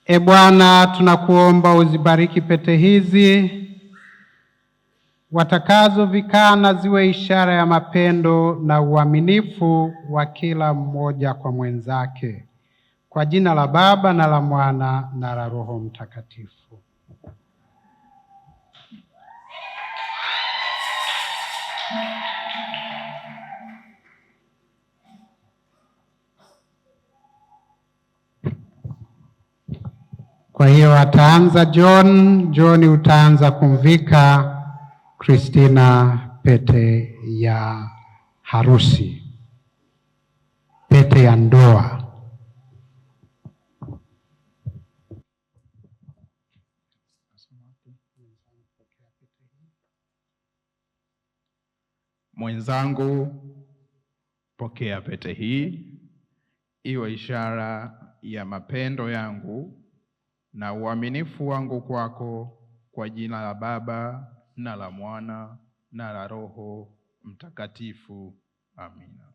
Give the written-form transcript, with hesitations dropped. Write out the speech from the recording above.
E Bwana, tunakuomba uzibariki pete hizi watakazovikana ziwe ishara ya mapendo na uaminifu wa kila mmoja kwa mwenzake. Kwa jina la Baba na la Mwana na la Roho Mtakatifu. Kwa hiyo ataanza John utaanza kumvika Christina pete ya harusi, pete ya ndoa. Mwenzangu, pokea pete hii iwe ishara ya mapendo yangu na uaminifu wangu kwako, kwa jina la Baba na la Mwana na la Roho Mtakatifu. Amina.